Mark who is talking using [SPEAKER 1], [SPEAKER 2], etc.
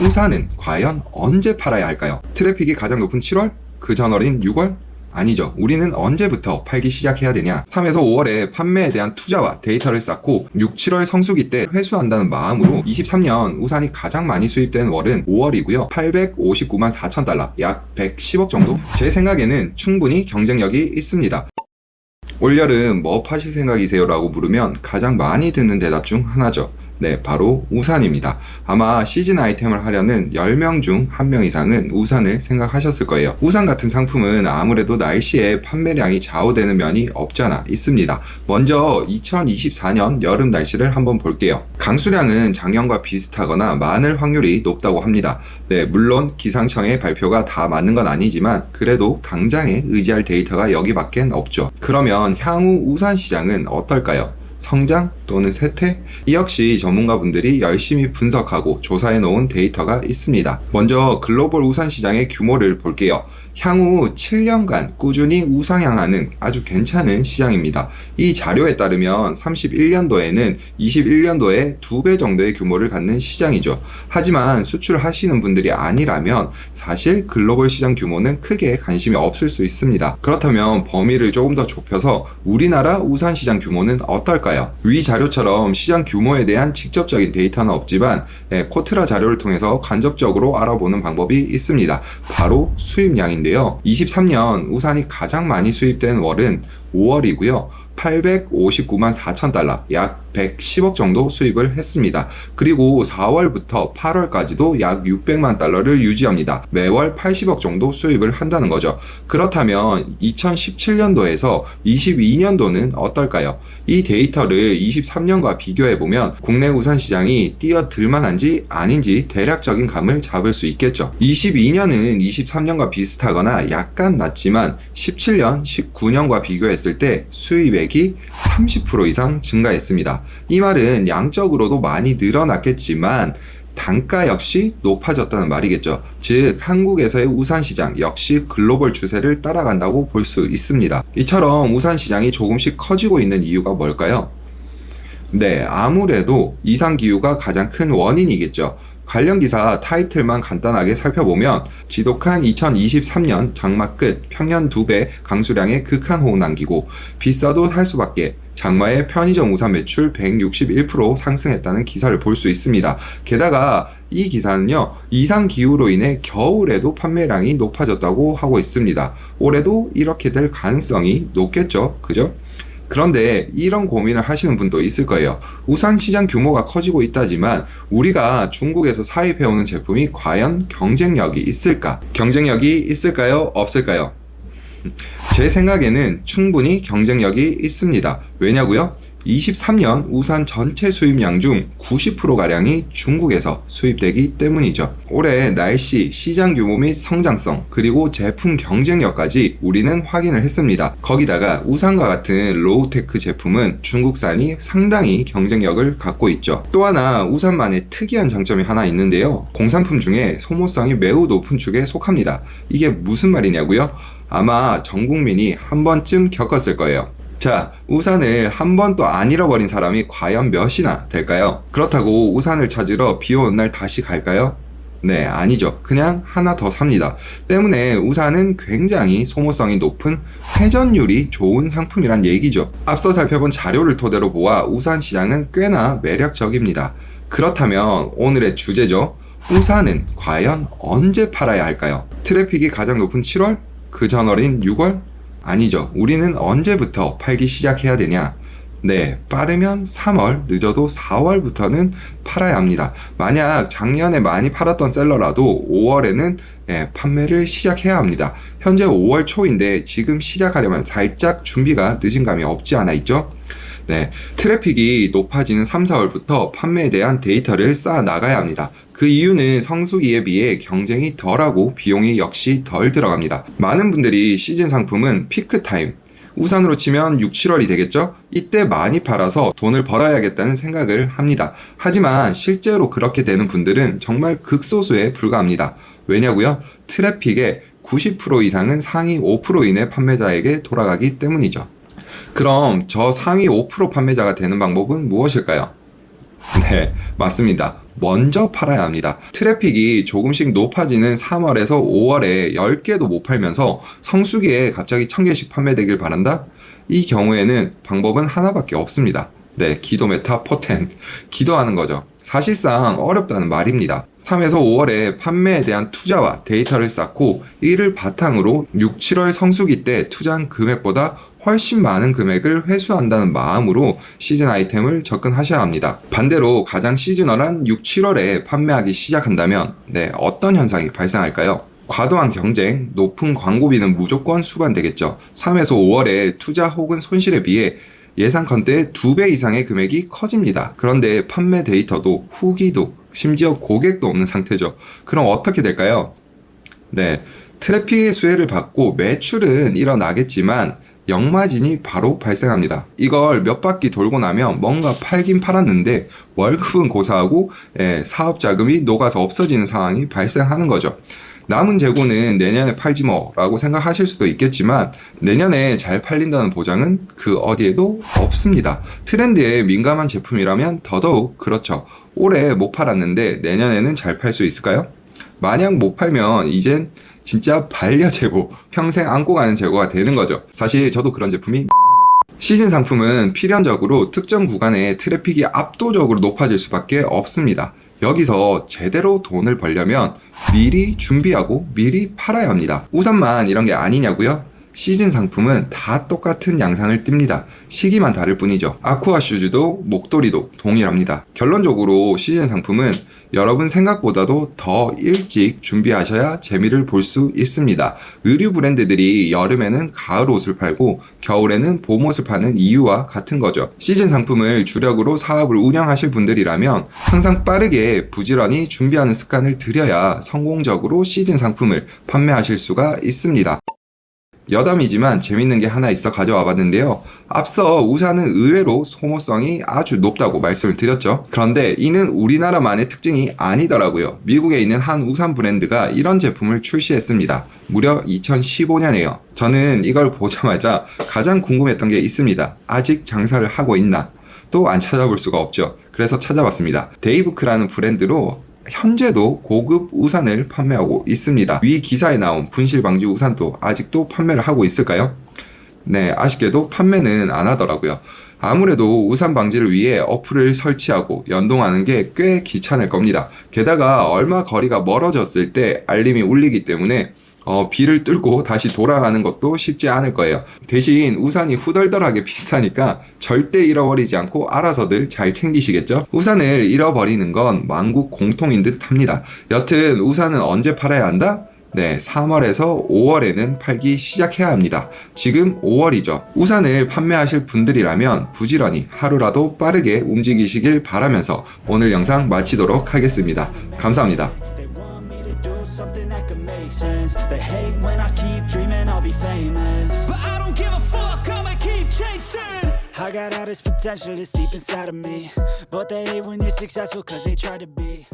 [SPEAKER 1] 우산은 과연 언제 팔아야 할까요? 트래픽이 가장 높은 7월? 그 전월인 6월? 아니죠. 우리는 언제부터 팔기 시작해야 되냐? 3에서 5월에 판매에 대한 투자와 데이터를 쌓고 6, 7월 성수기 때 회수한다는 마음으로 23년 우산이 가장 많이 수입된 월은 5월이고요. 859만 4천 달러, 약 110억 정도? 제 생각에는 충분히 경쟁력이 있습니다. 올여름 뭐 파실 생각이세요? 라고 물으면 가장 많이 듣는 대답 중 하나죠. 네, 바로 우산입니다. 아마 시즌 아이템을 하려는 10명 중 1명 이상은 우산을 생각하셨을 거예요. 우산 같은 상품은 아무래도 날씨에 판매량이 좌우되는 면이 없잖아 있습니다. 먼저 2024년 여름 날씨를 한번 볼게요. 강수량은 작년과 비슷하거나 많을 확률이 높다고 합니다. 네, 물론 기상청의 발표가 다 맞는 건 아니지만 그래도 당장에 의지할 데이터가 여기밖엔 없죠. 그러면 향후 우산 시장은 어떨까요? 성장 또는 쇠퇴? 이 역시 전문가분들이 열심히 분석하고 조사해 놓은 데이터가 있습니다. 먼저 글로벌 우산 시장의 규모를 볼게요. 향후 7년간 꾸준히 우상향하는 아주 괜찮은 시장입니다. 이 자료에 따르면 31년도에는 21년도에 2배 정도의 규모를 갖는 시장이죠. 하지만 수출하시는 분들이 아니라면 사실 글로벌 시장 규모는 크게 관심이 없을 수 있습니다. 그렇다면 범위를 조금 더 좁혀서 우리나라 우산 시장 규모는 어떨까요? 위 자료처럼 시장 규모에 대한 직접적인 데이터는 없지만 코트라 자료를 통해서 간접적으로 알아보는 방법이 있습니다. 바로 수입량인데요. 23년 우산이 가장 많이 수입된 월은 5월이고요. 859만 4천 달러, 약 110억 정도 수입을 했습니다. 그리고 4월부터 8월까지도 약 600만 달러를 유지합니다. 매월 80억 정도 수입을 한다는 거죠. 그렇다면 2017년도에서 22년도는 어떨까요? 이 데이터를 23년과 비교해보면 국내 우산 시장이 뛰어들 만한지 아닌지 대략적인 감을 잡을 수 있겠죠. 22년은 23년과 비슷하거나 약간 낮지만 17년, 19년과 비교했을 때 수입액이 30% 이상 증가했습니다. 이 말은 양적으로도 많이 늘어났겠지만 단가 역시 높아졌다는 말이겠죠. 즉 한국에서의 우산 시장 역시 글로벌 추세를 따라간다고 볼 수 있습니다. 이처럼 우산 시장이 조금씩 커지고 있는 이유가 뭘까요? 네, 아무래도 이상기후가 가장 큰 원인이겠죠. 관련 기사 타이틀만 간단하게 살펴보면 지독한 2023년 장마 끝 평년 2배 강수량에 극한 호우 남기고 비싸도 살 수밖에 장마의 편의점 우산 매출 161% 상승했다는 기사를 볼 수 있습니다. 게다가 이 기사는요, 이상기후로 인해 겨울에도 판매량이 높아졌다고 하고 있습니다. 올해도 이렇게 될 가능성이 높겠죠, 그죠? 그런데 이런 고민을 하시는 분도 있을 거예요. 우산 시장 규모가 커지고 있다지만 우리가 중국에서 사입해오는 제품이 과연 경쟁력이 있을까? 경쟁력이 있을까요? 없을까요? 제 생각에는 충분히 경쟁력이 있습니다. 왜냐고요? 23년 우산 전체 수입량 중 90%가량이 중국에서 수입되기 때문이죠. 올해 날씨, 시장 규모 및 성장성, 그리고 제품 경쟁력까지 우리는 확인을 했습니다. 거기다가 우산과 같은 로우테크 제품은 중국산이 상당히 경쟁력을 갖고 있죠. 또 하나 우산만의 특이한 장점이 하나 있는데요. 공산품 중에 소모성이 매우 높은 축에 속합니다. 이게 무슨 말이냐고요? 아마 전 국민이 한 번쯤 겪었을 거예요. 자, 우산을 한 번도 안 잃어버린 사람이 과연 몇이나 될까요? 그렇다고 우산을 찾으러 비 오는 날 다시 갈까요? 네, 아니죠. 그냥 하나 더 삽니다. 때문에 우산은 굉장히 소모성이 높은 회전율이 좋은 상품이란 얘기죠. 앞서 살펴본 자료를 토대로 보아 우산 시장은 꽤나 매력적입니다. 그렇다면 오늘의 주제죠. 우산은 과연 언제 팔아야 할까요? 트래픽이 가장 높은 7월? 그 전월인 6월? 아니죠. 우리는 언제부터 팔기 시작해야 되냐? 네, 빠르면 3월, 늦어도 4월부터는 팔아야 합니다. 만약 작년에 많이 팔았던 셀러라도 5월에는 판매를 시작해야 합니다. 현재 5월 초인데 지금 시작하려면 살짝 준비가 늦은 감이 없지 않아 있죠? 네, 트래픽이 높아지는 3, 4월부터 판매에 대한 데이터를 쌓아 나가야 합니다. 그 이유는 성수기에 비해 경쟁이 덜하고 비용이 역시 덜 들어갑니다. 많은 분들이 시즌 상품은 피크타임, 우산으로 치면 6, 7월이 되겠죠? 이때 많이 팔아서 돈을 벌어야겠다는 생각을 합니다. 하지만 실제로 그렇게 되는 분들은 정말 극소수에 불과합니다. 왜냐고요? 트래픽의 90% 이상은 상위 5% 이내 판매자에게 돌아가기 때문이죠. 그럼 저 상위 5% 판매자가 되는 방법은 무엇일까요? 네, 맞습니다. 먼저 팔아야 합니다. 트래픽이 조금씩 높아지는 3월에서 5월에 10개도 못 팔면서 성수기에 갑자기 1000개씩 판매되길 바란다? 이 경우에는 방법은 하나밖에 없습니다. 네, 기도 메타 포텐. 기도하는 거죠. 사실상 어렵다는 말입니다. 3에서 5월에 판매에 대한 투자와 데이터를 쌓고 이를 바탕으로 6, 7월 성수기 때 투자한 금액보다 훨씬 많은 금액을 회수한다는 마음으로 시즌 아이템을 접근하셔야 합니다. 반대로 가장 시즈널한 6, 7월에 판매하기 시작한다면 어떤 현상이 발생할까요? 과도한 경쟁, 높은 광고비는 무조건 수반되겠죠. 3에서 5월에 투자 혹은 손실에 비해 예상컨대 2배 이상의 금액이 커집니다. 그런데 판매 데이터도 후기도 심지어 고객도 없는 상태죠. 그럼 어떻게 될까요? 트래픽의 수혜를 받고 매출은 일어나겠지만 역마진이 바로 발생합니다. 이걸 몇 바퀴 돌고 나면 뭔가 팔긴 팔았는데 월급은 고사하고 사업 자금이 녹아서 없어지는 상황이 발생하는 거죠. 남은 재고는 내년에 팔지 뭐 라고 생각하실 수도 있겠지만 내년에 잘 팔린다는 보장은 그 어디에도 없습니다. 트렌드에 민감한 제품이라면 더더욱 그렇죠. 올해 못 팔았는데 내년에는 잘 팔 수 있을까요? 만약 못 팔면 이젠 진짜 반려재고 평생 안고 가는 재고가 되는 거죠. 사실 저도 그런 제품이 많아요. 시즌 상품은 필연적으로 특정 구간의 트래픽이 압도적으로 높아질 수밖에 없습니다. 여기서 제대로 돈을 벌려면 미리 준비하고 미리 팔아야 합니다. 우산만 이런 게 아니냐고요? 시즌 상품은 다 똑같은 양상을 띱니다. 시기만 다를 뿐이죠. 아쿠아 슈즈도 목도리도 동일합니다. 결론적으로 시즌 상품은 여러분 생각보다도 더 일찍 준비하셔야 재미를 볼 수 있습니다. 의류 브랜드들이 여름에는 가을 옷을 팔고 겨울에는 봄 옷을 파는 이유와 같은 거죠. 시즌 상품을 주력으로 사업을 운영하실 분들이라면 항상 빠르게 부지런히 준비하는 습관을 들여야 성공적으로 시즌 상품을 판매하실 수가 있습니다. 여담이지만 재밌는 게 하나 있어 가져와 봤는데요. 앞서 우산은 의외로 소모성이 아주 높다고 말씀을 드렸죠. 그런데 이는 우리나라만의 특징이 아니더라고요. 미국에 있는 한 우산 브랜드가 이런 제품을 출시했습니다. 무려 2015년에요. 저는 이걸 보자마자 가장 궁금했던 게 있습니다. 아직 장사를 하고 있나? 또 안 찾아볼 수가 없죠. 그래서 찾아봤습니다. 데이브크라는 브랜드로 현재도 고급 우산을 판매하고 있습니다. 위 기사에 나온 분실 방지 우산도 아직도 판매를 하고 있을까요? 네, 아쉽게도 판매는 안 하더라고요. 아무래도 우산 방지를 위해 어플을 설치하고 연동하는 게 꽤 귀찮을 겁니다. 게다가 얼마 거리가 멀어졌을 때 알림이 울리기 때문에 비를 뚫고 다시 돌아가는 것도 쉽지 않을 거예요. 대신 우산이 후덜덜하게 비싸니까 절대 잃어버리지 않고 알아서들 잘 챙기시겠죠? 우산을 잃어버리는 건 만국 공통인 듯 합니다. 여튼 우산은 언제 팔아야 한다? 3월에서 5월에는 팔기 시작해야 합니다. 지금 5월이죠. 우산을 판매하실 분들이라면 부지런히 하루라도 빠르게 움직이시길 바라면서 오늘 영상 마치도록 하겠습니다. 감사합니다.
[SPEAKER 2] Something that could make sense. They hate when I keep dreaming I'll be famous, but I don't give a fuck, I'ma keep chasing. I got all this potential that's deep inside of me, but they hate when you're successful cause they try to be